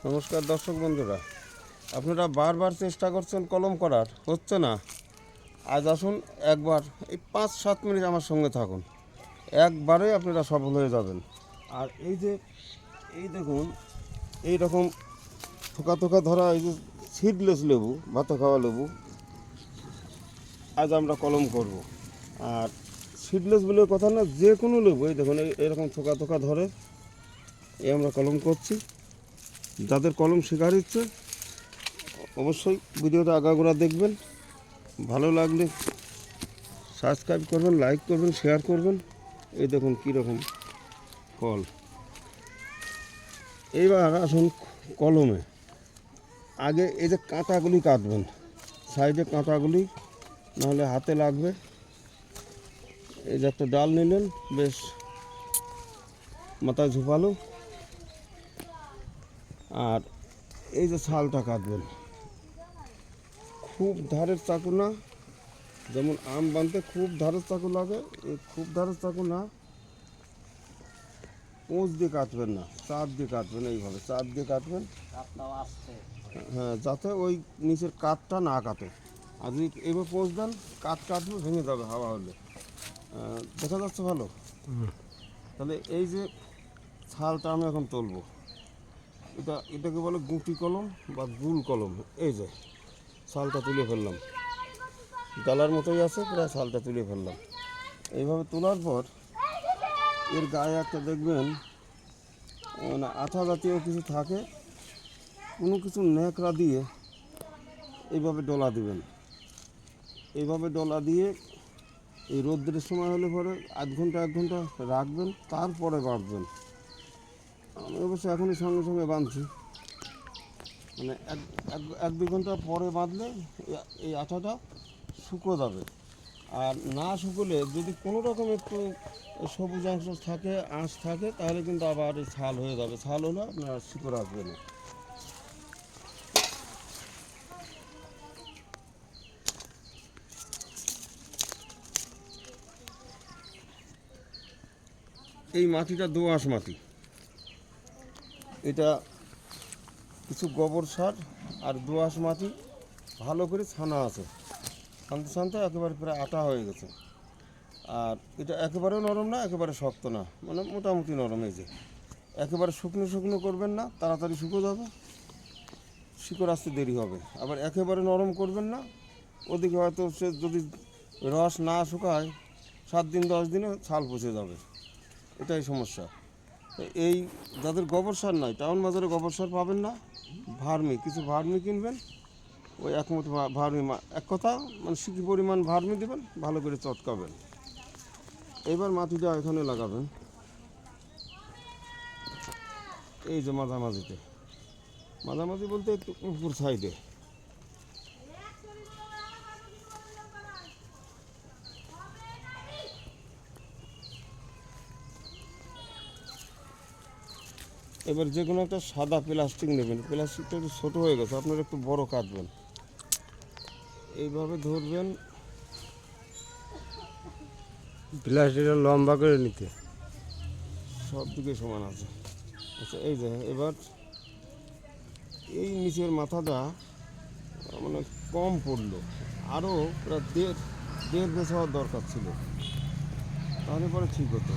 নমস্কার দর্শক বন্ধুরা, আপনারা বারবার চেষ্টা করছেন কলম করার, হচ্ছে না। আজ আসুন একবার এই 5-7 মিনিট আমার সঙ্গে থাকুন, একবারে আপনারা সফল হয়ে যাবেন। আর এই দেখুন, এই রকম থোকা থোকা ধরা এই যে সিডলেস লেবু, ভাতে খাওয়া লেবু আজ আমরা কলম করব। আর সিডলেস বলে কথা না, যে কোনো লেবু এই দেখুন এরকম থোকা থোকা ধরে এই আমরা কলম করছি। যাদের কলম শেখার ইচ্ছে অবশ্যই ভিডিওটা আগাগোড়া দেখবেন, ভালো লাগলে সাবস্ক্রাইব করবেন, লাইক করবেন, শেয়ার করবেন। এই দেখুন কীরকম ফল। এইবার আসুন কলমে। আগে এই যে কাঁটাগুলি কাটবেন, সাইডে কাঁটাগুলি, নাহলে হাতে লাগবে। এই যে একটা ডাল নিলেন, বেশ মাথায় ঝুপালো। আর এই যে ছালটা কাটবেন, খুব ধারের চাকু না, যেমন আম বানতে খুব ধারের চাকু লাগে, এই খুব ধারের চাকু না, পোঁচ দিয়ে কাটবেন না, চার দিয়ে কাটবেন। এইভাবে চার দিয়ে কাটবেন, হ্যাঁ, যাতে ওই নিচের কাঠটা না কাটে। আর যদি এইভাবে পোঁচ দেন, কাঠ কাটবে, ভেঙে যাবে হাওয়া হলে। দেখা যাচ্ছে ভালো? তাহলে এই যে ছালটা আমি এখন তুলবো, এটাকে বলে গুটি কলম বা গুল কলম। এই যে ছালটা তুলে ফেললাম, ডালার মতোই আছে, প্রায় ছালটা তুলে ফেললাম। এইভাবে তোলার পর এর গায়ে একটা দেখবেন মানে আঠা জাতীয় কিছু থাকে, কোনো কিছু ন্যাকড়া দিয়ে এইভাবে ডলা দিবেন। এইভাবে ডলা দিয়ে এই রোদ্রের সময় হলে পরে আধ ঘন্টা 1 ঘন্টা রাখবেন, তারপরে বাঁধবেন। আমি অবশ্য এখনই সঙ্গে সঙ্গে বাঁধছি, মানে 1-2 ঘন্টা পরে বাঁধলে এই আঠাটা শুকো যাবে। আর না শুকোলে যদি কোনো রকম একটু সবুজ অংশ থাকে, আঁশ থাকে, তাহলে কিন্তু আবার এই ছাল হয়ে যাবে। ছাল হলে আপনার শিকড় আসবে না। এই মাটিটা দোআঁশ মাটি, এটা কিছু গোবর সার আর দোআঁশ মাটি ভালো করে ছানা আছে, ছানতে ছানতে একেবারে প্রায় আটা হয়ে গেছে। আর এটা একেবারেও নরম না, একেবারে শক্ত না, মানে মোটামুটি নরম। এই যে একেবারে শুকনো শুকনো করবেন না, তাড়াতাড়ি শুকো যাবে, শিকড় আসতে দেরি হবে। আবার একেবারে নরম করবেন না, ওদিকে হয়তো সে যদি রস না শুকায় 7 দিন 10 দিনে ছাল পচে যাবে, এটাই সমস্যা। এই যাদের গোবর সার নাই, টাউন বাজারে গোবর সার পাবেন না, কিছু ভার্মি কিনবেন, ওই একমত ভার্মি, এক কথা মানে সিকি পরিমাণ ভার্মি দেবেন, ভালো করে চটকাবেন। এবার মাটিটা এখানে লাগাবেন, এই যে মাঝামাঝিতে, মাঝামাঝি বলতে একটু উপর সাইডে। এবার যে কোনো একটা সাদা প্লাস্টিক নেবেন, প্লাস্টিকটা একটু ছোটো হয়ে গেছে, আপনারা একটু বড় কাটবেন। এইভাবে ধরবেন, প্লাস্টিকটা লম্বা করে নিতে, সব দিকে সমান আছে। আচ্ছা, এই যে এবার এই নিচের মাথাটা মানে কম পড়লো, আরও প্রায় দেড় বেশ হওয়ার দরকার ছিল, তাহলে পরে ঠিক হতো।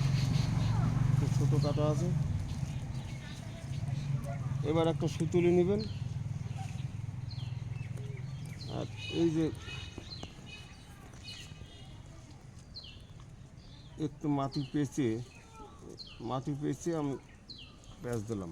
খুব ছোটো কাটা আছে। এবার একটা সুতুলি নেবেন, আর এই যে একটু মাটি পেঁচে আমি প্যাঁচ দিলাম।